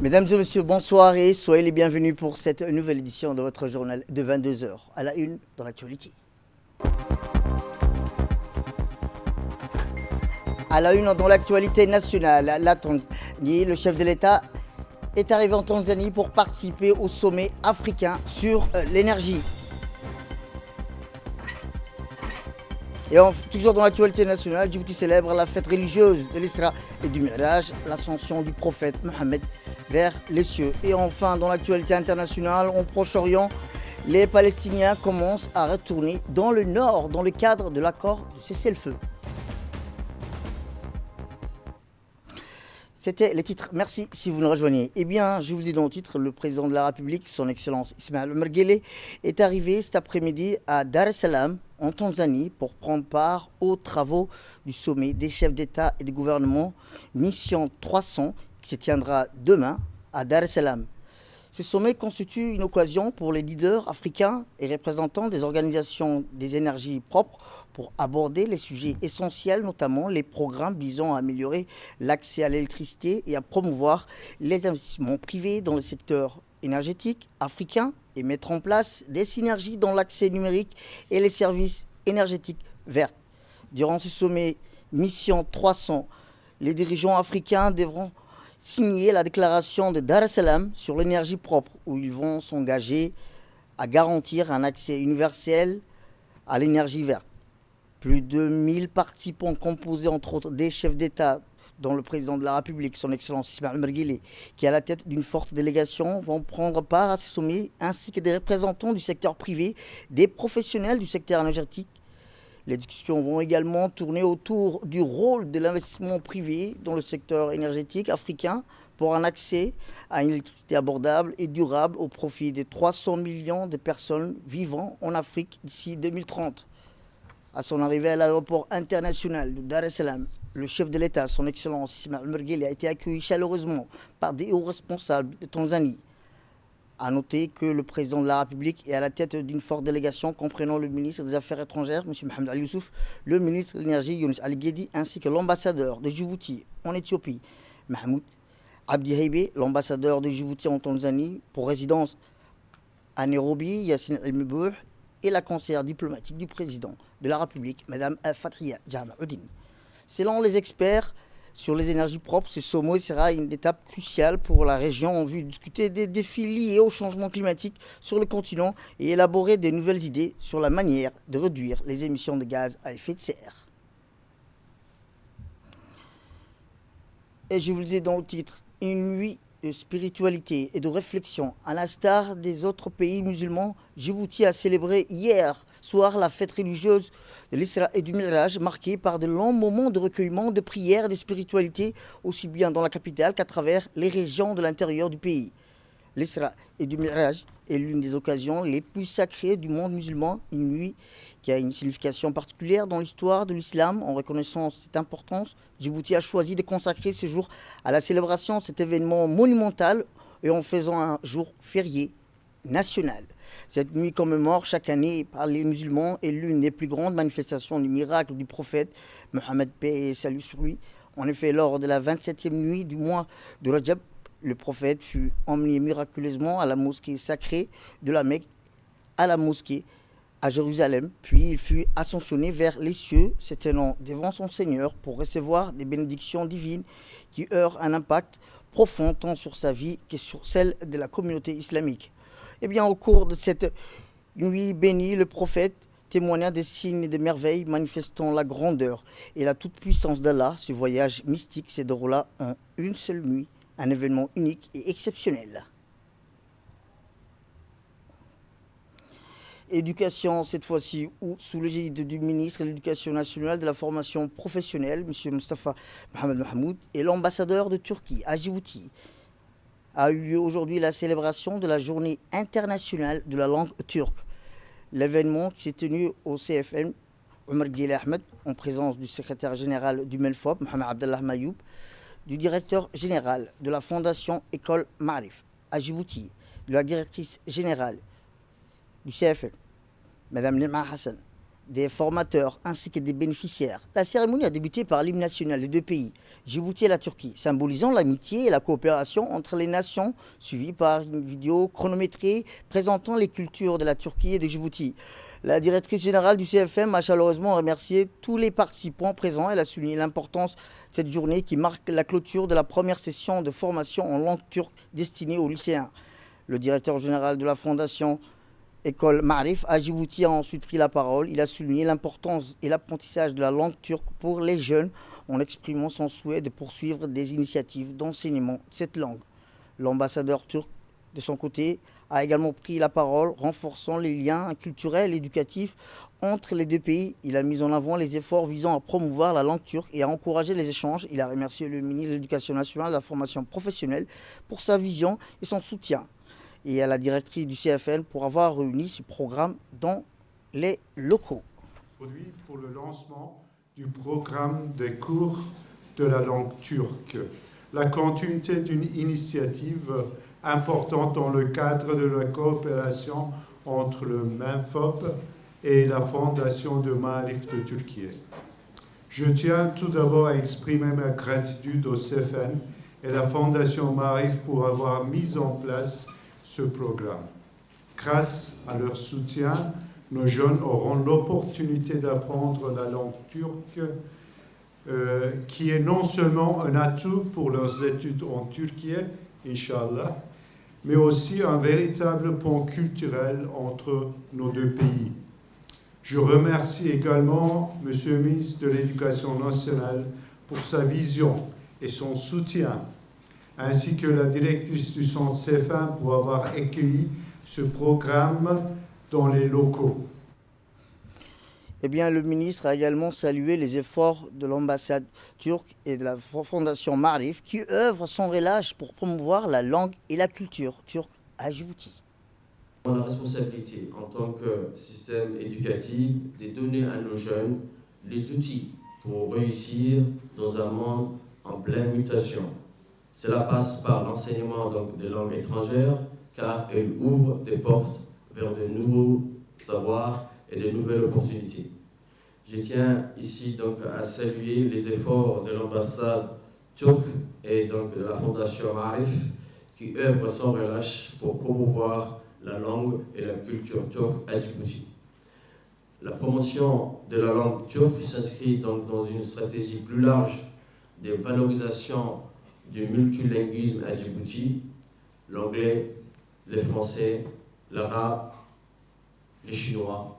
Mesdames et messieurs, bonsoir et soyez les bienvenus pour cette nouvelle édition de votre journal de 22 heures. À la une dans l'actualité. À la une dans l'actualité nationale, la Tanzanie, le chef de l'État est arrivé en Tanzanie pour participer au sommet africain sur l'énergie. Et toujours dans l'actualité nationale, Djibouti célèbre la fête religieuse de l'Isra et du Mi'raj, l'ascension du prophète Mohammed vers les cieux. Et enfin, dans l'actualité internationale, au Proche-Orient, les Palestiniens commencent à retourner dans le nord dans le cadre de l'accord de cessez-le-feu. C'était les titres. Merci si vous nous rejoignez. Eh bien, je vous dis dans le titre, le président de la République, son Excellence Ismaël Omar Guelleh, est arrivé cet après-midi à Dar es Salaam, en Tanzanie, pour prendre part aux travaux du sommet des chefs d'État et de gouvernement Mission 300, qui se tiendra demain à Dar es Salaam. Ce sommet constitue une occasion pour les leaders africains et représentants des organisations des énergies propres pour aborder les sujets essentiels, notamment les programmes visant à améliorer l'accès à l'électricité et à promouvoir les investissements privés dans le secteur énergétique africain et mettre en place des synergies dans l'accès numérique et les services énergétiques verts. Durant ce sommet Mission 300, les dirigeants africains devront signer la déclaration de Dar es Salaam sur l'énergie propre, où ils vont s'engager à garantir un accès universel à l'énergie verte. Plus de 1000 participants composés entre autres des chefs d'État, dont le président de la République, son Excellence Ismaël Omar Guelleh, qui est à la tête d'une forte délégation, vont prendre part à ce sommet, ainsi que des représentants du secteur privé, des professionnels du secteur énergétique. Les discussions vont également tourner autour du rôle de l'investissement privé dans le secteur énergétique africain pour un accès à une électricité abordable et durable au profit des 300 millions de personnes vivant en Afrique d'ici 2030. À son arrivée à l'aéroport international de Dar es Salaam, le chef de l'État, son Excellence Ismaël Omar Guelleh, a été accueilli chaleureusement par des hauts responsables de Tanzanie. A noter que le président de la République est à la tête d'une forte délégation comprenant le ministre des Affaires étrangères, M. Mohamed Ali Youssouf, le ministre de l'Énergie, Younis Ali Guedi, ainsi que l'ambassadeur de Djibouti en Éthiopie, Mahmoud Abdi Heibe, l'ambassadeur de Djibouti en Tanzanie pour résidence à Nairobi, Yassine El-Mebouh, et la conseillère diplomatique du président de la République, Mme Fathia Jama'uddin. Selon les experts sur les énergies propres, ce sommet sera une étape cruciale pour la région en vue de discuter des défis liés au changement climatique sur le continent et élaborer de nouvelles idées sur la manière de réduire les émissions de gaz à effet de serre. Et je vous le disais dans le titre, une nuit de spiritualité et de réflexion. À l'instar des autres pays musulmans, Djibouti a célébré hier soir la fête religieuse de l'Isra et du Mi'raj, marquée par de longs moments de recueillement, de prières et de spiritualité, aussi bien dans la capitale qu'à travers les régions de l'intérieur du pays. L'Isra et du Mi'raj est l'une des occasions les plus sacrées du monde musulman, une nuit qui a une signification particulière dans l'histoire de l'islam. En reconnaissant cette importance, Djibouti a choisi de consacrer ce jour à la célébration de cet événement monumental et en faisant un jour férié national. Cette nuit commémore chaque année par les musulmans est l'une des plus grandes manifestations du miracle du prophète Mohammed, paix et salut sur lui. En effet, lors de la 27e nuit du mois de Rajab, le prophète fut emmené miraculeusement à la mosquée sacrée de la Mecque, à la mosquée à Jérusalem, puis il fut ascensionné vers les cieux, se tenant devant son Seigneur pour recevoir des bénédictions divines qui eurent un impact profond tant sur sa vie que sur celle de la communauté islamique. Eh bien, au cours de cette nuit bénie, le prophète témoigna des signes et des merveilles manifestant la grandeur et la toute-puissance d'Allah. Ce voyage mystique se déroula en une seule nuit, un événement unique et exceptionnel. Éducation, cette fois-ci, ou sous l'égide du ministre de l'Éducation nationale de la formation professionnelle, M. Mustafa Mohamed Mahmoud, et l'ambassadeur de Turquie à Djibouti, a eu lieu aujourd'hui la célébration de la journée internationale de la langue turque. L'événement qui s'est tenu au CFM Omar Guelleh Ahmed, en présence du secrétaire général du MELFOP, Mohamed Abdallah Mayoub, du directeur général de la fondation École Marif à Djibouti, de la directrice générale du CFM, Mme Nima Hassan, des formateurs ainsi que des bénéficiaires. La cérémonie a débuté par l'hymne national des deux pays, Djibouti et la Turquie, symbolisant l'amitié et la coopération entre les nations, suivie par une vidéo chronométrée présentant les cultures de la Turquie et de Djibouti. La directrice générale du CFM a chaleureusement remercié tous les participants présents. Elle a souligné l'importance de cette journée qui marque la clôture de la première session de formation en langue turque destinée aux lycéens. Le directeur général de la fondation École Marif à Djibouti a ensuite pris la parole. Il a souligné l'importance et l'apprentissage de la langue turque pour les jeunes en exprimant son souhait de poursuivre des initiatives d'enseignement de cette langue. L'ambassadeur turc, de son côté, a également pris la parole, renforçant les liens culturels et éducatifs entre les deux pays. Il a mis en avant les efforts visant à promouvoir la langue turque et à encourager les échanges. Il a remercié le ministre de l'Éducation nationale et de la formation professionnelle pour sa vision et son soutien, et à la directrice du CFN pour avoir réuni ce programme dans les locaux. Aujourd'hui, pour le lancement du programme des cours de la langue turque, la continuité d'une initiative importante dans le cadre de la coopération entre le MENFOP et la Fondation de Marif de Turquie. Je tiens tout d'abord à exprimer ma gratitude au CFN et la Fondation Marif pour avoir mis en place ce programme. Grâce à leur soutien, nos jeunes auront l'opportunité d'apprendre la langue turque, qui est non seulement un atout pour leurs études en Turquie, Inch'Allah, mais aussi un véritable pont culturel entre nos deux pays. Je remercie également M. le ministre de l'Éducation nationale pour sa vision et son soutien, ainsi que la directrice du centre CFA pour avoir accueilli ce programme dans les locaux. Eh bien, le ministre a également salué les efforts de l'ambassade turque et de la fondation Marif qui œuvrent sans relâche pour promouvoir la langue et la culture turque à Djibouti. On a la responsabilité en tant que système éducatif de donner à nos jeunes les outils pour réussir dans un monde en pleine mutation. Cela passe par l'enseignement des langues étrangères, car elles ouvrent des portes vers de nouveaux savoirs et de nouvelles opportunités. Je tiens ici à saluer les efforts de l'ambassade turque et de la fondation Marif qui œuvrent sans relâche pour promouvoir la langue et la culture turque à Djibouti. La promotion de la langue turque s'inscrit dans une stratégie plus large de valorisation du multilinguisme à Djibouti, l'anglais, le français, l'arabe, le chinois,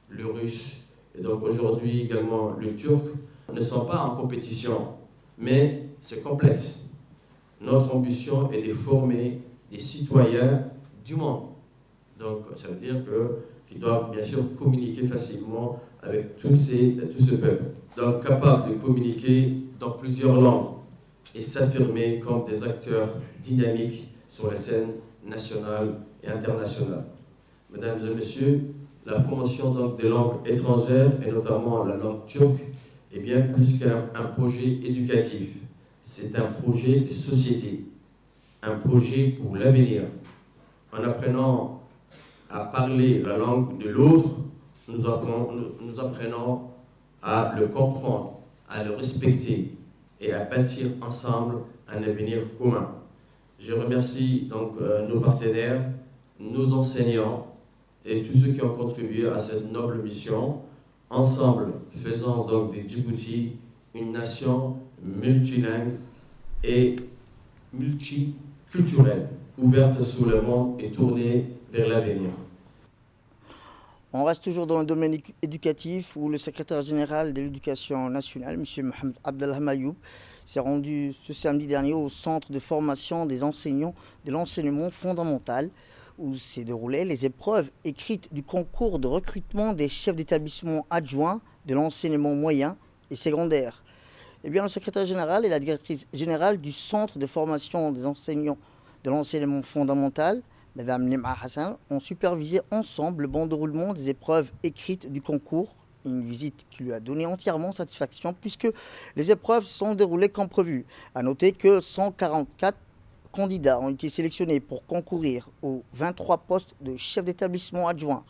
le russe, et donc aujourd'hui également le turc, ne sont pas en compétition, mais se complètent. Notre ambition est de former des citoyens du monde. Donc ça veut dire qu'ils doivent bien sûr communiquer facilement avec tout ce peuple. Donc capables de communiquer dans plusieurs langues et s'affirmer comme des acteurs dynamiques sur la scène nationale et internationale. Mesdames et messieurs, la promotion des langues étrangères, et notamment la langue turque, est bien plus qu'un projet éducatif. C'est un projet de société, un projet pour l'avenir. En apprenant à parler la langue de l'autre, nous apprenons à le comprendre, à le respecter et à bâtir ensemble un avenir commun. Je remercie nos partenaires, nos enseignants et tous ceux qui ont contribué à cette noble mission. Ensemble, faisons donc de Djibouti une nation multilingue et multiculturelle, ouverte sur le monde et tournée vers l'avenir. On reste toujours dans le domaine éducatif où le secrétaire général de l'Éducation nationale, M. Mohamed Abdellah Mayoub, s'est rendu ce samedi dernier au centre de formation des enseignants de l'enseignement fondamental où s'est déroulées les épreuves écrites du concours de recrutement des chefs d'établissement adjoints de l'enseignement moyen et secondaire. Eh bien, le secrétaire général et la directrice générale du centre de formation des enseignants de l'enseignement fondamental, Mme Nima Hassan, ont supervisé ensemble le bon déroulement des épreuves écrites du concours. Une visite qui lui a donné entièrement satisfaction puisque les épreuves se sont déroulées comme prévu. A noter que 144 candidats ont été sélectionnés pour concourir aux 23 postes de chef d'établissement adjoint.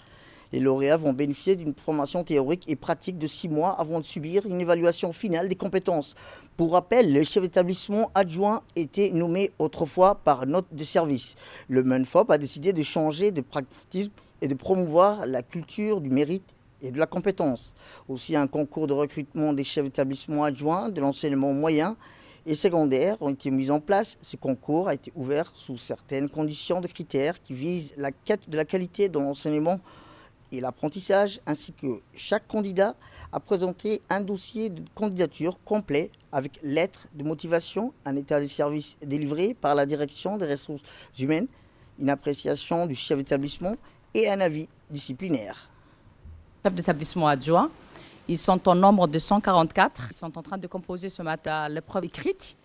Les lauréats vont bénéficier d'une formation théorique et pratique de 6 mois avant de subir une évaluation finale des compétences. Pour rappel, le chef d'établissement adjoint était nommé autrefois par note de service. Le MENFOP a décidé de changer de pragmatisme et de promouvoir la culture du mérite et de la compétence. Aussi, un concours de recrutement des chefs d'établissement adjoints de l'enseignement moyen et secondaire ont été mis en place. Ce concours a été ouvert sous certaines conditions de critères qui visent la quête de la qualité dans l'enseignement et l'apprentissage, ainsi que chaque candidat a présenté un dossier de candidature complet avec lettre de motivation, un état des services délivré par la direction des ressources humaines, une appréciation du chef d'établissement et un avis disciplinaire. Chefs d'établissement adjoints, ils sont au nombre de 144. Ils sont en train de composer ce matin l'épreuve écrite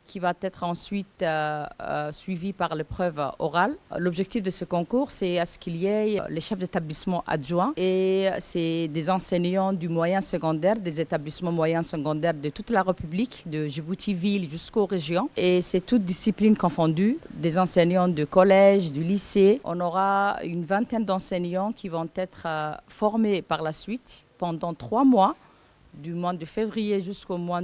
qui va être ensuite suivie par l'épreuve orale. L'objectif de ce concours, c'est à ce qu'il y ait les chefs d'établissement adjoints et c'est des enseignants du moyen secondaire, des établissements moyens secondaires de toute la République, de Djibouti-Ville jusqu'aux régions. Et c'est toutes disciplines confondues, des enseignants de collège, du lycée. On aura une vingtaine d'enseignants qui vont être formés par la suite pendant 3 mois, du mois de février jusqu'au mois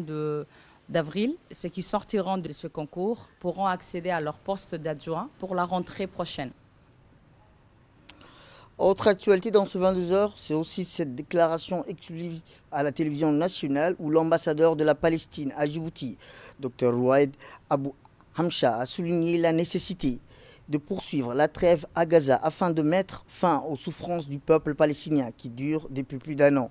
d'avril. Ceux qui sortiront de ce concours pourront accéder à leur poste d'adjoint pour la rentrée prochaine. Autre actualité dans ce 22h, c'est aussi cette déclaration exclusive à la télévision nationale où l'ambassadeur de la Palestine à Djibouti, Dr Rouaid Abou Hamcha, a souligné la nécessité de poursuivre la trêve à Gaza afin de mettre fin aux souffrances du peuple palestinien qui durent depuis plus d'1 an.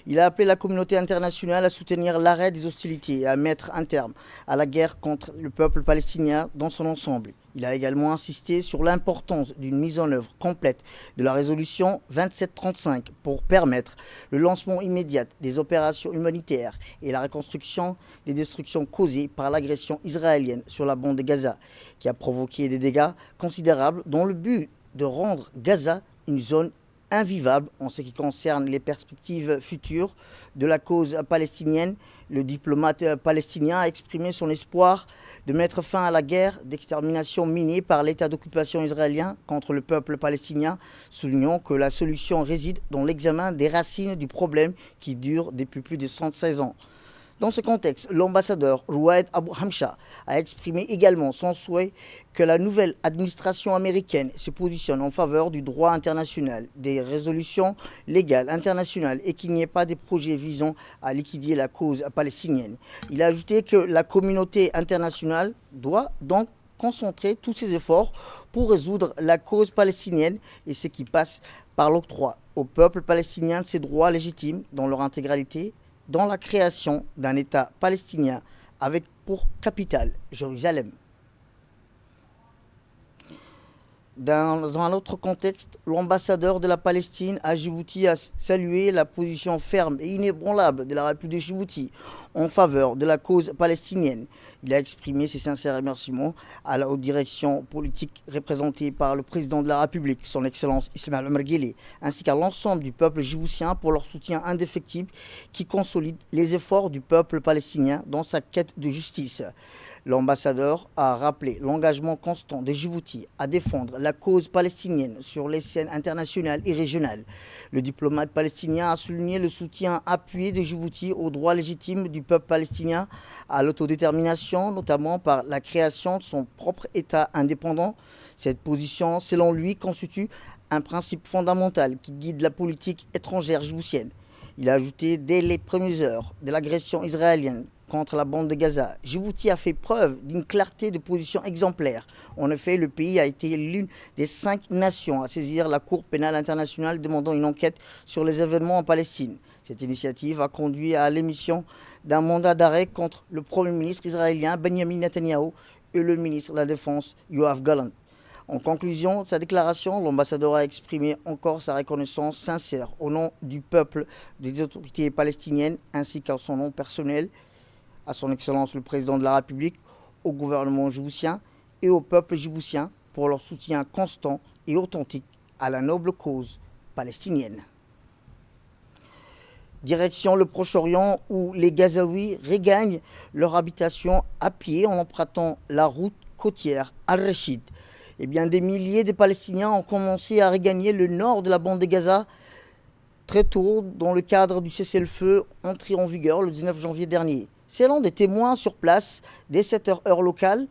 Il a appelé la communauté internationale à soutenir l'arrêt des hostilités et à mettre un terme à la guerre contre le peuple palestinien dans son ensemble. Il a également insisté sur l'importance d'une mise en œuvre complète de la résolution 2735 pour permettre le lancement immédiat des opérations humanitaires et la reconstruction des destructions causées par l'agression israélienne sur la bande de Gaza, qui a provoqué des dégâts considérables dans le but de rendre Gaza une zone invivable en ce qui concerne les perspectives futures de la cause palestinienne. Le diplomate palestinien a exprimé son espoir de mettre fin à la guerre d'extermination menée par l'État d'occupation israélien contre le peuple palestinien, soulignant que la solution réside dans l'examen des racines du problème qui dure depuis plus de 116 ans. Dans ce contexte, l'ambassadeur Rouaid Abou Hamcha a exprimé également son souhait que la nouvelle administration américaine se positionne en faveur du droit international, des résolutions légales internationales et qu'il n'y ait pas de projets visant à liquider la cause palestinienne. Il a ajouté que la communauté internationale doit donc concentrer tous ses efforts pour résoudre la cause palestinienne et ce qui passe par l'octroi au peuple palestinien de ses droits légitimes dans leur intégralité, dans la création d'un État palestinien avec pour capitale Jérusalem. Dans un autre contexte, l'ambassadeur de la Palestine à Djibouti a salué la position ferme et inébranlable de la République de Djibouti en faveur de la cause palestinienne. Il a exprimé ses sincères remerciements à la haute direction politique représentée par le président de la République, son Excellence Ismaël Omar Guelleh, ainsi qu'à l'ensemble du peuple djiboutien pour leur soutien indéfectible qui consolide les efforts du peuple palestinien dans sa quête de justice. L'ambassadeur a rappelé l'engagement constant de Djibouti à défendre la cause palestinienne sur les scènes internationales et régionales. Le diplomate palestinien a souligné le soutien appuyé de Djibouti aux droits légitimes du peuple palestinien à l'autodétermination, notamment par la création de son propre État indépendant. Cette position, selon lui, constitue un principe fondamental qui guide la politique étrangère djiboutienne. Il a ajouté dès les premières heures de l'agression israélienne contre la bande de Gaza, Djibouti a fait preuve d'une clarté de position exemplaire. En effet, le pays a été l'une des 5 nations à saisir la Cour pénale internationale demandant une enquête sur les événements en Palestine. Cette initiative a conduit à l'émission d'un mandat d'arrêt contre le Premier ministre israélien Benjamin Netanyahou et le ministre de la Défense Yoav Gallant. En conclusion de sa déclaration, l'ambassadeur a exprimé encore sa reconnaissance sincère au nom du peuple, des autorités palestiniennes ainsi qu'à son nom personnel, à son Excellence le Président de la République, au gouvernement djiboutien et au peuple djiboutien pour leur soutien constant et authentique à la noble cause palestinienne. Direction le Proche-Orient où les Gazaouis regagnent leur habitation à pied en empruntant la route côtière Al-Rachid. Eh bien, des milliers de Palestiniens ont commencé à regagner le nord de la bande de Gaza très tôt dans le cadre du cessez-le-feu entré en vigueur le 19 janvier dernier. Selon des témoins sur place, dès 7h heure locale,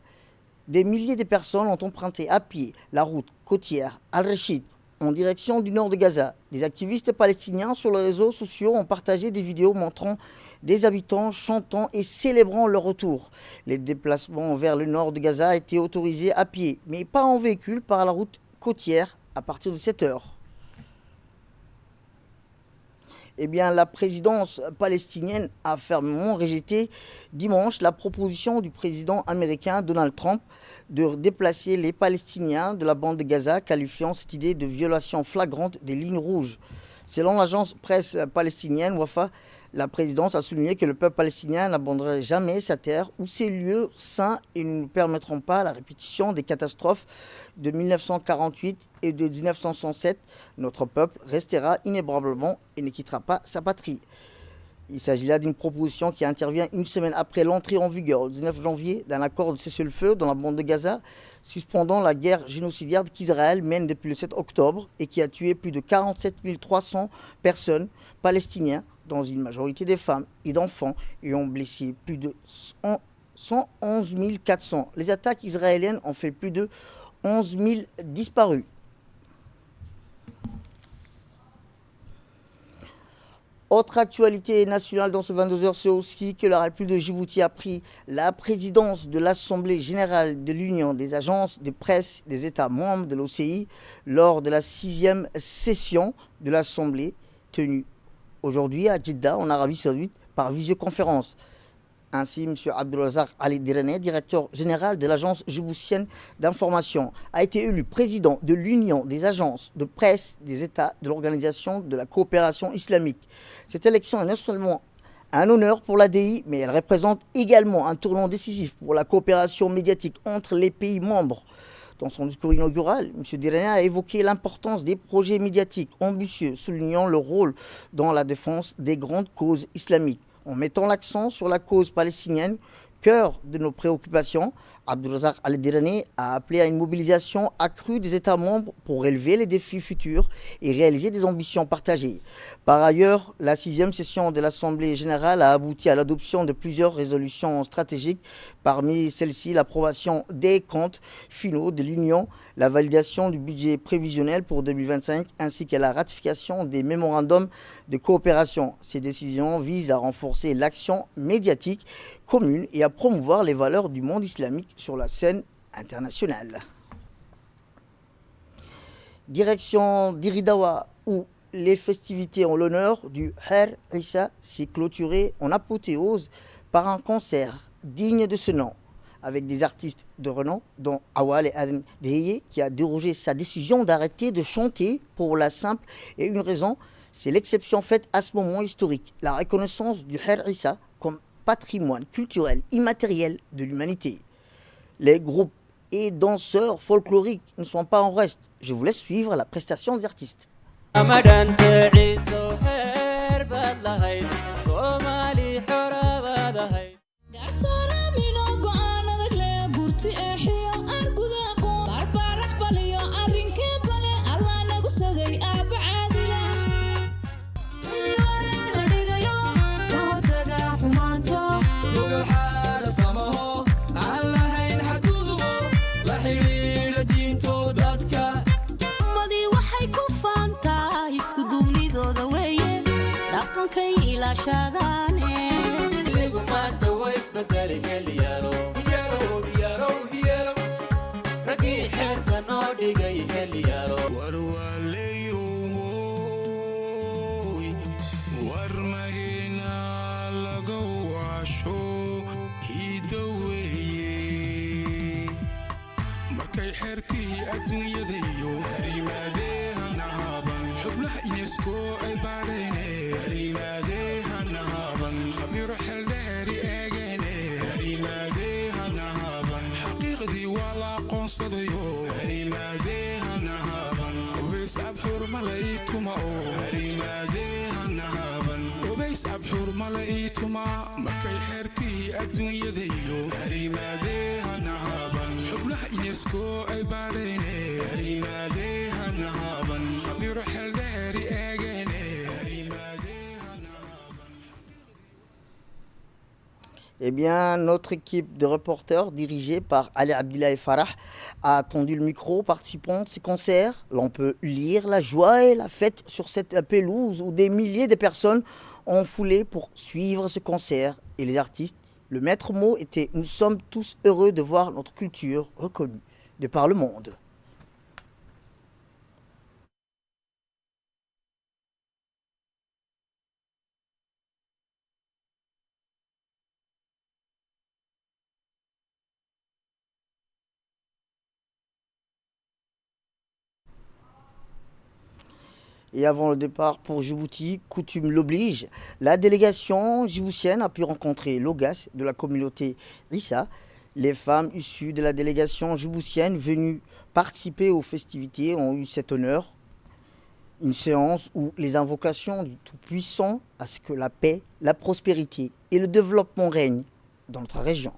des milliers de personnes ont emprunté à pied la route côtière Al-Rachid en direction du nord de Gaza. Des activistes palestiniens sur les réseaux sociaux ont partagé des vidéos montrant des habitants chantant et célébrant leur retour. Les déplacements vers le nord de Gaza étaient autorisés à pied, mais pas en véhicule par la route côtière à partir de 7 heures. Eh bien, la présidence palestinienne a fermement rejeté dimanche la proposition du président américain Donald Trump de déplacer les Palestiniens de la bande de Gaza, qualifiant cette idée de violation flagrante des lignes rouges. Selon l'agence presse palestinienne Wafa, la présidence a souligné que le peuple palestinien n'abandonnerait jamais sa terre ou ses lieux saints et ne permettront pas la répétition des catastrophes de 1948 et de 1967. Notre peuple restera inébranlablement et ne quittera pas sa patrie. Il s'agit là d'une proposition qui intervient une semaine après l'entrée en vigueur, le 19 janvier, d'un accord de cessez-le-feu dans la bande de Gaza, suspendant la guerre génocidaire qu'Israël mène depuis le 7 octobre et qui a tué plus de 47 300 personnes palestiniennes, dont une majorité des femmes et d'enfants, et ont blessé plus de 111 400. Les attaques israéliennes ont fait plus de 11 000 disparus. Autre actualité nationale dans ce 22h, c'est aussi que la République de Djibouti a pris la présidence de l'Assemblée générale de l'Union des agences de presse des États membres de l'OCI lors de la 6e session de l'Assemblée tenue aujourd'hui à Jeddah, en Arabie Saoudite, par visioconférence. Ainsi, M. Abdulrazak Ali Dirane, directeur général de l'agence djiboutienne d'information, a été élu président de l'Union des agences de presse des États de l'Organisation de la coopération islamique. Cette élection est non seulement un honneur pour l'ADI, mais elle représente également un tournant décisif pour la coopération médiatique entre les pays membres. Dans son discours inaugural, M. Dirane a évoqué l'importance des projets médiatiques ambitieux, soulignant le rôle dans la défense des grandes causes islamiques. En mettant l'accent sur la cause palestinienne, cœur de nos préoccupations, Abdulrazak Al Dirane a appelé à une mobilisation accrue des États membres pour relever les défis futurs et réaliser des ambitions partagées. Par ailleurs, la 6e session de l'Assemblée générale a abouti à l'adoption de plusieurs résolutions stratégiques. Parmi celles-ci, l'approbation des comptes finaux de l'Union, la validation du budget prévisionnel pour 2025 ainsi que la ratification des mémorandums de coopération. Ces décisions visent à renforcer l'action médiatique commune et à promouvoir les valeurs du monde islamique sur la scène internationale. Direction d'Iridawa, où les festivités en l'honneur du Har Issa s'est clôturées en apothéose par un concert digne de ce nom, avec des artistes de renom, dont Awal Adam Deheye, qui a dérogé sa décision d'arrêter de chanter pour la simple et une raison, c'est l'exception faite à ce moment historique, la reconnaissance du Har Issa comme patrimoine culturel immatériel de l'humanité. Les groupes et danseurs folkloriques ne sont pas en reste. Je vous laisse suivre la prestation des artistes. markay xeerkii adduunyadayo harimaadee hanahaban xubnaha Eh bien, notre équipe de reporters, dirigée par Ali Abdillahi Farah, a tendu le micro aux participants de ces concerts. L'on peut lire la joie et la fête sur cette pelouse où des milliers de personnes ont foulé pour suivre ce concert. Et les artistes, le maître mot était « Nous sommes tous heureux de voir notre culture reconnue de par le monde ». Et avant le départ pour Djibouti, coutume l'oblige, la délégation djiboutienne a pu rencontrer l'OGAS de la communauté Issa. Les femmes issues de la délégation djiboutienne venues participer aux festivités ont eu cet honneur. Une séance où les invocations du Tout-Puissant à ce que la paix, la prospérité et le développement règnent dans notre région.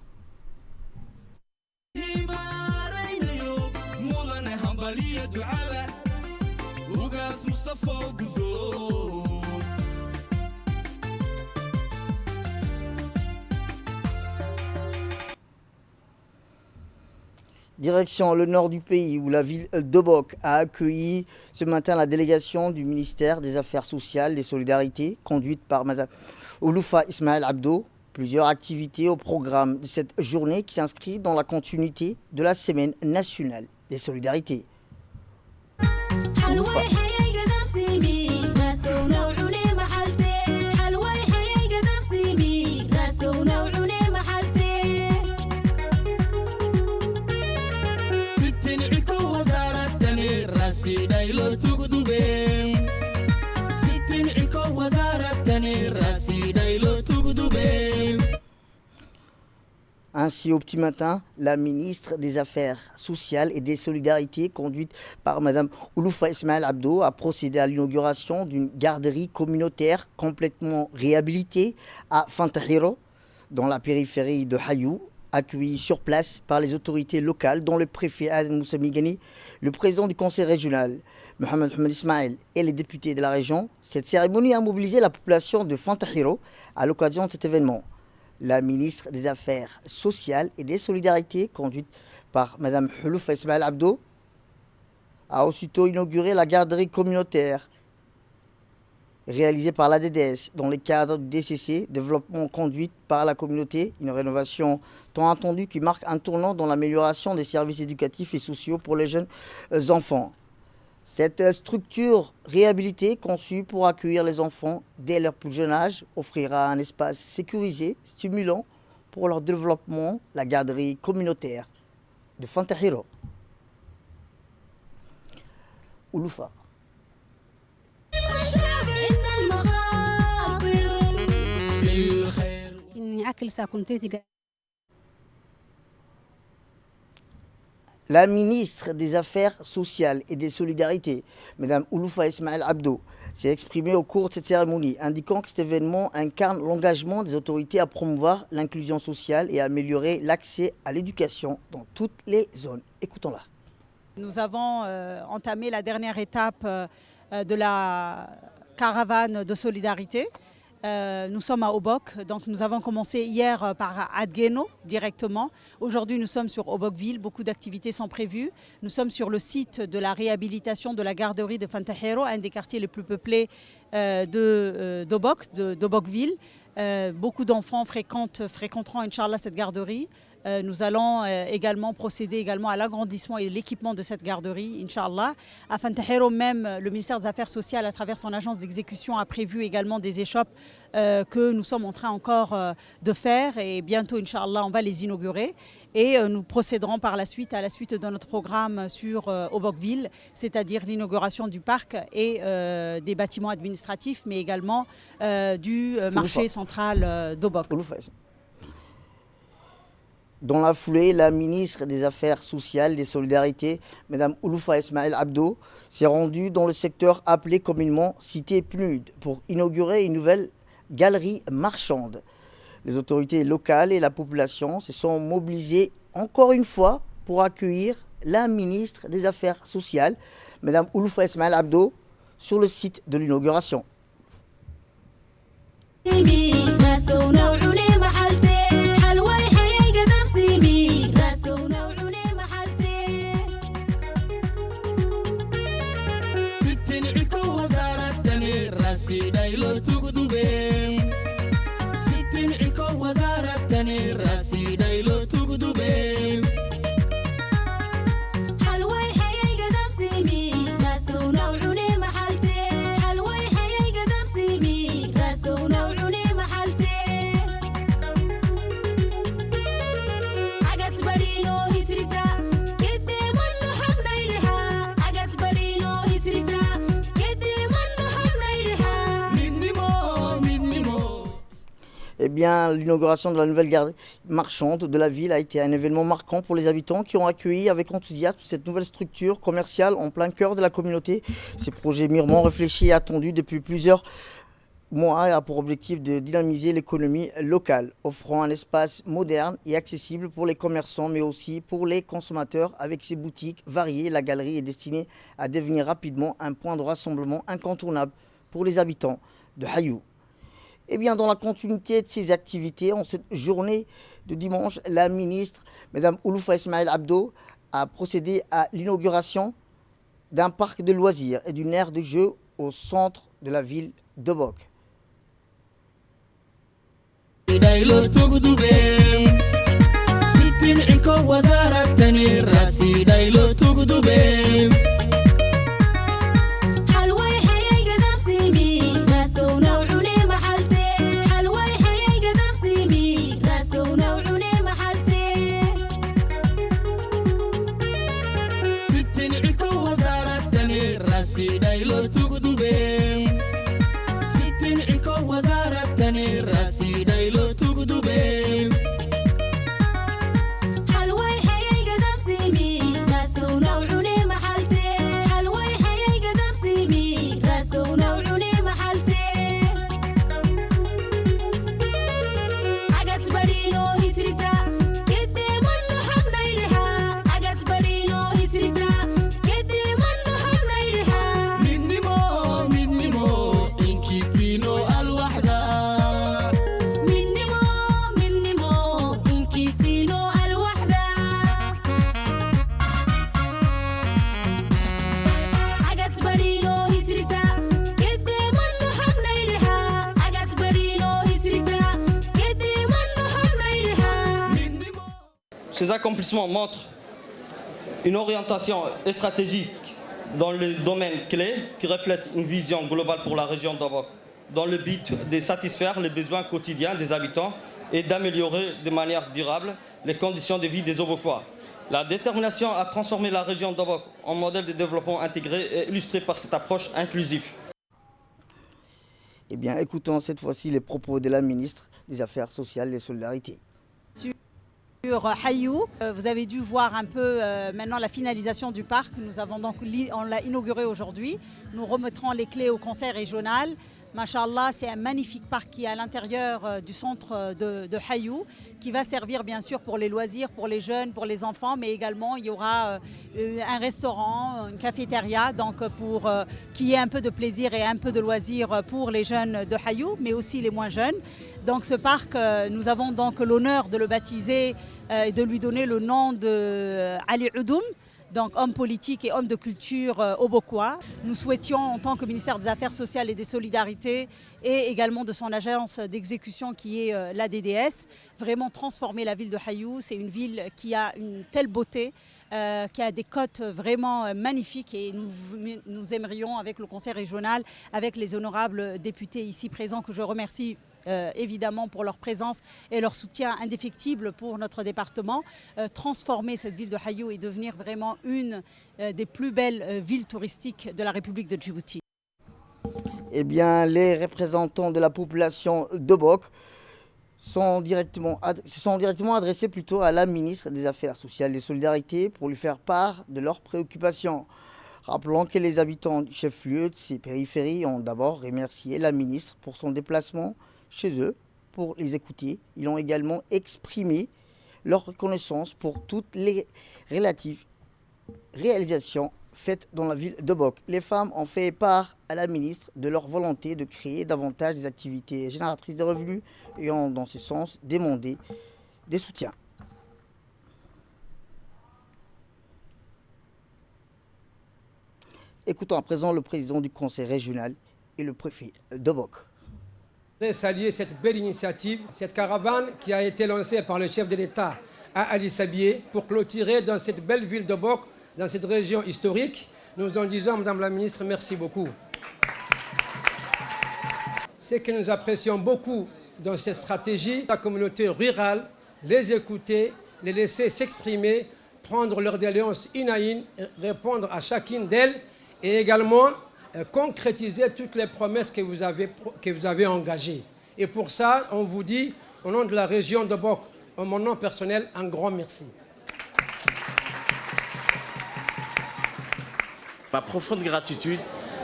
Direction le nord du pays où la ville d'Obok a accueilli ce matin la délégation du ministère des Affaires sociales et des Solidarités conduite par Mme Ouloufa Ismaël Abdo. Plusieurs activités au programme de cette journée qui s'inscrit dans la continuité de la Semaine nationale des solidarités. Ainsi, au petit matin, la ministre des Affaires sociales et des Solidarités, conduite par Mme Ouloufa Ismaël Abdo, a procédé à l'inauguration d'une garderie communautaire complètement réhabilitée à Fantahiro, dans la périphérie de Hayou, accueillie sur place par les autorités locales, dont le préfet Adam Moussa Migani, le président du conseil régional, Mohamed Ismaël, et les députés de la région. Cette cérémonie a mobilisé la population de Fantahiro à l'occasion de cet événement. La ministre des Affaires sociales et des Solidarités, conduite par Mme Ouloufa Ismaël Abdo, a aussitôt inauguré la garderie communautaire réalisée par l'ADDS dans le cadre du DCC, développement conduite par la communauté, une rénovation tant attendue qui marque un tournant dans l'amélioration des services éducatifs et sociaux pour les jeunes enfants. Cette structure réhabilitée, conçue pour accueillir les enfants dès leur plus jeune âge, offrira un espace sécurisé, stimulant pour leur développement, la garderie communautaire de Fantahiro. Ouloufa. La ministre des Affaires sociales et des Solidarités, Mme Ouloufa Ismaël Abdo, s'est exprimée au cours de cette cérémonie, indiquant que cet événement incarne l'engagement des autorités à promouvoir l'inclusion sociale et à améliorer l'accès à l'éducation dans toutes les zones. Écoutons-la. Nous avons entamé la dernière étape de la caravane de solidarité. Nous sommes à Obok, donc nous avons commencé hier par Adgueno directement. Aujourd'hui nous sommes sur Obokville, beaucoup d'activités sont prévues. Nous sommes sur le site de la réhabilitation de la garderie de Fantahiro, un des quartiers les plus peuplés d'Obokville. Beaucoup d'enfants fréquenteront Inch'Allah cette garderie. Nous allons également procéder à l'agrandissement et l'équipement de cette garderie, Inch'Allah. À Fantahiro même, le ministère des Affaires sociales, à travers son agence d'exécution, a prévu également des échoppes que nous sommes en train encore de faire. Et bientôt, Inch'Allah, on va les inaugurer. Et nous procéderons par la suite, à la suite de notre programme sur Obokville, c'est-à-dire l'inauguration du parc et des bâtiments administratifs, mais également du marché central d'Obok. Dans la foulée, la ministre des Affaires sociales et des Solidarités, Mme Ouloufa Ismaël Abdo, s'est rendue dans le secteur appelé communément Cité PNUD pour inaugurer une nouvelle galerie marchande. Les autorités locales et la population se sont mobilisées encore une fois pour accueillir la ministre des Affaires sociales, Mme Ouloufa Ismaël Abdo, sur le site de l'inauguration. Eh bien, l'inauguration de la nouvelle gare marchande de la ville a été un événement marquant pour les habitants qui ont accueilli avec enthousiasme cette nouvelle structure commerciale en plein cœur de la communauté. Ces projets mûrement réfléchis et attendus depuis plusieurs mois a pour objectif de dynamiser l'économie locale, offrant un espace moderne et accessible pour les commerçants, mais aussi pour les consommateurs. Avec ses boutiques variées, la galerie est destinée à devenir rapidement un point de rassemblement incontournable pour les habitants de Hayou. Eh bien, dans la continuité de ces activités, en cette journée de dimanche, la ministre, Mme Ouloufa Ismaël Abdo, a procédé à l'inauguration d'un parc de loisirs et d'une aire de jeu au centre de la ville de Bok. Ces accomplissements montrent une orientation stratégique dans le domaine clé qui reflète une vision globale pour la région d'Obok, dans le but de satisfaire les besoins quotidiens des habitants et d'améliorer de manière durable les conditions de vie des Obokois. La détermination à transformer la région d'Obok en modèle de développement intégré est illustrée par cette approche inclusive. Eh bien, écoutons cette fois-ci les propos de la ministre des Affaires sociales et des Solidarités. Sur Hayou, vous avez dû voir un peu maintenant la finalisation du parc. On l'a inauguré aujourd'hui. Nous remettrons les clés au conseil régional. Machallah, c'est un magnifique parc qui est à l'intérieur du centre de Hayou, qui va servir bien sûr pour les loisirs, pour les jeunes, pour les enfants, mais également il y aura un restaurant, une cafétéria, donc pour qu'il y ait un peu de plaisir et un peu de loisirs pour les jeunes de Hayou, mais aussi les moins jeunes. Donc ce parc, nous avons donc l'honneur de le baptiser et de lui donner le nom de Ali Oudoum, donc homme politique et homme de culture obokois. Nous souhaitions, en tant que ministère des Affaires sociales et des Solidarités, et également de son agence d'exécution qui est l'ADDS, vraiment transformer la ville de Hayou. C'est une ville qui a une telle beauté, qui a des côtes vraiment magnifiques, et nous aimerions, avec le conseil régional, avec les honorables députés ici présents, que je remercie évidemment pour leur présence et leur soutien indéfectible pour notre département, transformer cette ville de Hayou et devenir vraiment une des plus belles villes touristiques de la République de Djibouti. Eh bien, les représentants de la population d'Obok se sont directement adressés plutôt à la ministre des Affaires sociales et des Solidarités pour lui faire part de leurs préoccupations. Rappelons que les habitants du chef-lieu de ces périphéries ont d'abord remercié la ministre pour son déplacement chez eux pour les écouter. Ils ont également exprimé leur reconnaissance pour toutes les relatives réalisations faites dans la ville de Boc. Les femmes ont fait part à la ministre de leur volonté de créer davantage des activités génératrices de revenus et ont dans ce sens demandé des soutiens. Écoutons à présent le président du conseil régional et le préfet de Boc. Je voudrais saluer cette belle initiative, cette caravane qui a été lancée par le chef de l'État à Addis Abeba pour clôturer dans cette belle ville de Boc, dans cette région historique. Nous en disons, Madame la Ministre, merci beaucoup. Ce que nous apprécions beaucoup dans cette stratégie, la communauté rurale, les écouter, les laisser s'exprimer, prendre leur doléances une à une, répondre à chacune d'elles et également concrétiser toutes les promesses que vous avez engagées. Et pour ça, on vous dit, au nom de la région de Boc, en mon nom personnel, un grand merci. Ma profonde gratitude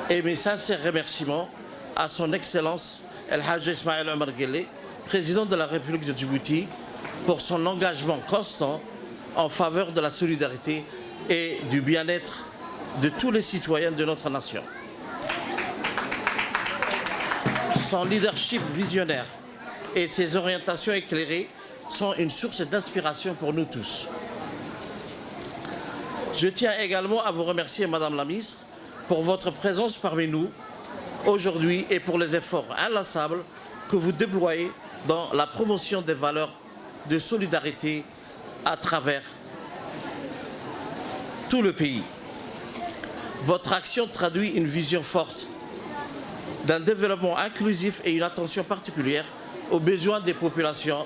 et mes sincères remerciements à son Excellence El Hajj Ismaël Omar Guelleh, président de la République de Djibouti, pour son engagement constant en faveur de la solidarité et du bien-être de tous les citoyens de notre nation. Son leadership visionnaire et ses orientations éclairées sont une source d'inspiration pour nous tous. Je tiens également à vous remercier, Madame la Ministre, pour votre présence parmi nous aujourd'hui et pour les efforts inlassables que vous déployez dans la promotion des valeurs de solidarité à travers tout le pays. Votre action traduit une vision forte d'un développement inclusif et une attention particulière aux besoins des populations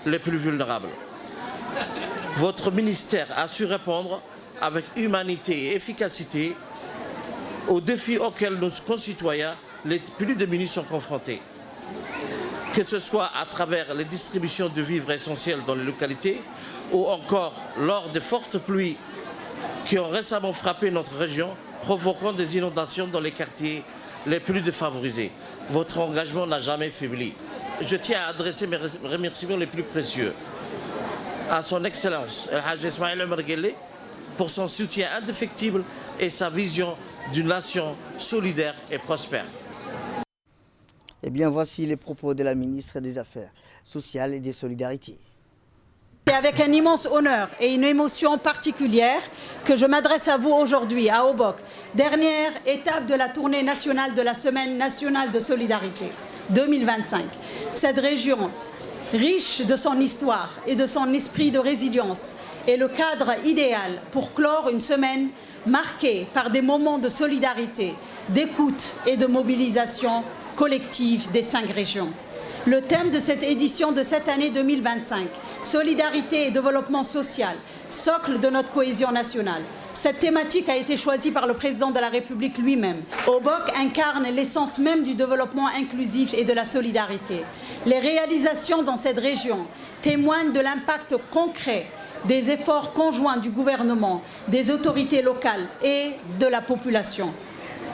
les plus vulnérables. Votre ministère a su répondre avec humanité et efficacité aux défis auxquels nos concitoyens les plus démunis sont confrontés. Que ce soit à travers les distributions de vivres essentiels dans les localités ou encore lors des fortes pluies qui ont récemment frappé notre région, provoquant des inondations dans les quartiers les plus défavorisés. Votre engagement n'a jamais faibli. Je tiens à adresser mes remerciements les plus précieux à son Excellence El Hajj Ismaël Omar Guelleh pour son soutien indéfectible et sa vision d'une nation solidaire et prospère. Eh bien, voici les propos de la ministre des Affaires sociales et des Solidarités. C'est avec un immense honneur et une émotion particulière que je m'adresse à vous aujourd'hui, à Obok, dernière étape de la tournée nationale de la Semaine nationale de solidarité 2025. Cette région, riche de son histoire et de son esprit de résilience, est le cadre idéal pour clore une semaine marquée par des moments de solidarité, d'écoute et de mobilisation collective des 5 régions. Le thème de cette édition de cette année 2025, solidarité et développement social, socle de notre cohésion nationale. Cette thématique a été choisie par le président de la République lui-même. Obok incarne l'essence même du développement inclusif et de la solidarité. Les réalisations dans cette région témoignent de l'impact concret des efforts conjoints du gouvernement, des autorités locales et de la population.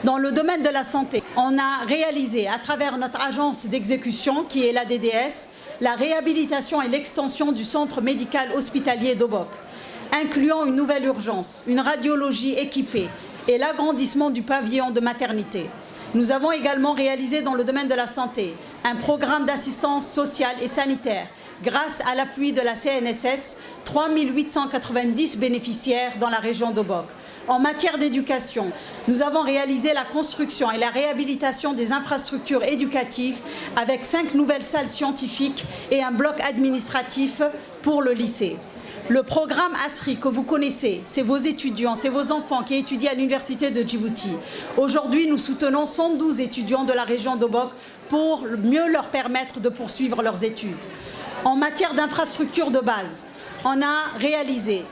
Dans le domaine de la santé, on a réalisé à travers notre agence d'exécution, qui est la DDS, la réhabilitation et l'extension du centre médical hospitalier d'Obok, incluant une nouvelle urgence, une radiologie équipée et l'agrandissement du pavillon de maternité. Nous avons également réalisé dans le domaine de la santé un programme d'assistance sociale et sanitaire grâce à l'appui de la CNSS, 3 890 bénéficiaires dans la région d'Obok. En matière d'éducation, nous avons réalisé la construction et la réhabilitation des infrastructures éducatives avec 5 nouvelles salles scientifiques et un bloc administratif pour le lycée. Le programme ASRI que vous connaissez, c'est vos étudiants, c'est vos enfants qui étudient à l'université de Djibouti. Aujourd'hui, nous soutenons 112 étudiants de la région d'Obok pour mieux leur permettre de poursuivre leurs études. En matière d'infrastructures de base, on a réalisé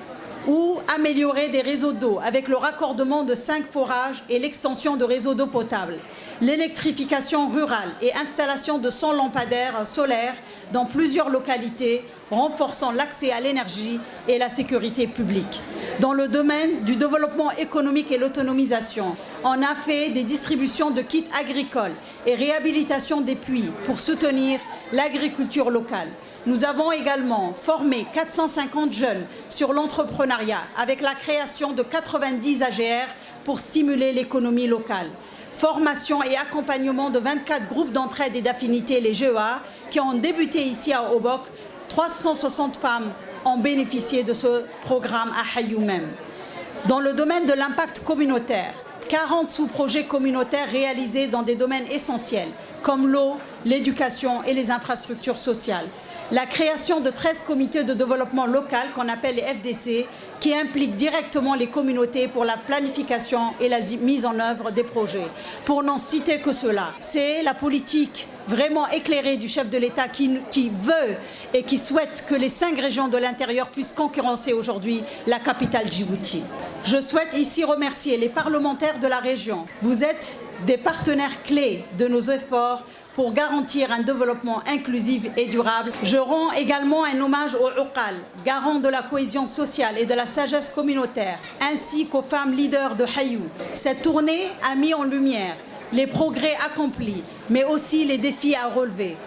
ou améliorer des réseaux d'eau avec le raccordement de 5 forages et l'extension de réseaux d'eau potable, l'électrification rurale et installation de 100 lampadaires solaires dans plusieurs localités, renforçant l'accès à l'énergie et la sécurité publique. Dans le domaine du développement économique et l'autonomisation, on a fait des distributions de kits agricoles et réhabilitation des puits pour soutenir l'agriculture locale. Nous avons également formé 450 jeunes sur l'entrepreneuriat avec la création de 90 AGR pour stimuler l'économie locale. Formation et accompagnement de 24 groupes d'entraide et d'affinité, les GEA, qui ont débuté ici à Obok. 360 femmes ont bénéficié de ce programme à Hayou même. Dans le domaine de l'impact communautaire, 40 sous-projets communautaires réalisés dans des domaines essentiels comme l'eau, l'éducation et les infrastructures sociales. La création de 13 comités de développement local qu'on appelle les FDC qui impliquent directement les communautés pour la planification et la mise en œuvre des projets. Pour n'en citer que cela, c'est la politique vraiment éclairée du chef de l'État qui veut et qui souhaite que les 5 régions de l'intérieur puissent concurrencer aujourd'hui la capitale Djibouti. Je souhaite ici remercier les parlementaires de la région. Vous êtes des partenaires clés de nos efforts pour garantir un développement inclusif et durable. Je rends également un hommage aux Uqal, garants de la cohésion sociale et de la sagesse communautaire, ainsi qu'aux femmes leaders de Hayou. Cette tournée a mis en lumière les progrès accomplis, mais aussi les défis à relever.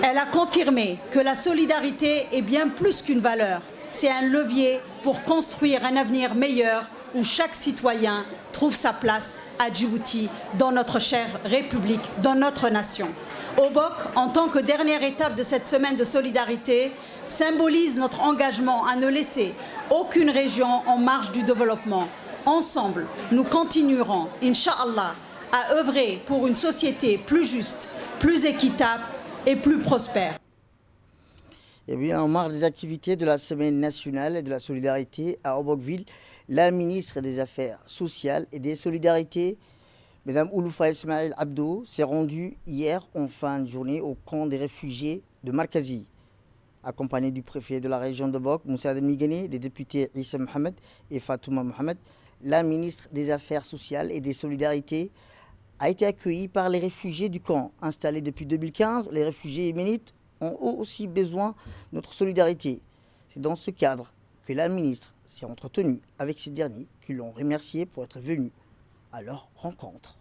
Elle a confirmé que la solidarité est bien plus qu'une valeur. C'est un levier pour construire un avenir meilleur où chaque citoyen trouve sa place à Djibouti, dans notre chère République, dans notre nation. Obok, en tant que dernière étape de cette semaine de solidarité, symbolise notre engagement à ne laisser aucune région en marge du développement. Ensemble, nous continuerons, Inch'Allah, à œuvrer pour une société plus juste, plus équitable et plus prospère. Eh bien, en marge des activités de la Semaine nationale de la solidarité à Obokville, la ministre des Affaires sociales et des solidarités, Mme Ouloufa Ismail Abdo, s'est rendue hier en fin de journée au camp des réfugiés de Markazi, accompagnée du préfet de la région d'Obok, Moussa Ademigane, des députés Issa Mohamed et Fatouma Mohamed. La ministre des Affaires sociales et des solidarités a été accueillie par les réfugiés du camp. Installés depuis 2015, les réfugiés yéménites ont aussi besoin de notre solidarité. C'est dans ce cadre que la ministre s'est entretenue avec ces derniers qui l'ont remercié pour être venus à leur rencontre.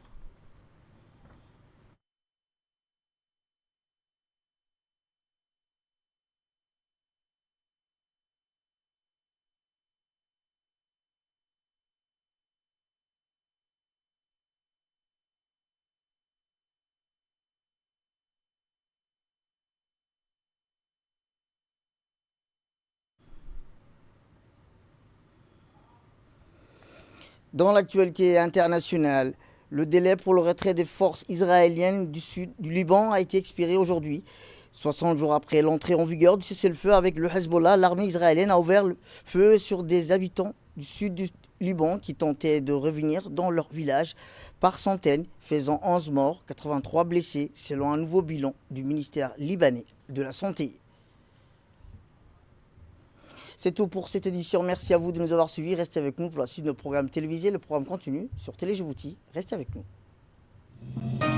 Dans l'actualité internationale, le délai pour le retrait des forces israéliennes du sud du Liban a été expiré aujourd'hui. 60 jours après l'entrée en vigueur du cessez-le-feu avec le Hezbollah, l'armée israélienne a ouvert le feu sur des habitants du sud du Liban qui tentaient de revenir dans leur village par centaines, faisant 11 morts, 83 blessés, selon un nouveau bilan du ministère libanais de la Santé. C'est tout pour cette édition. Merci à vous de nous avoir suivis. Restez avec nous pour la suite de nos programmes télévisés. Le programme continue sur Télé Djibouti. Restez avec nous.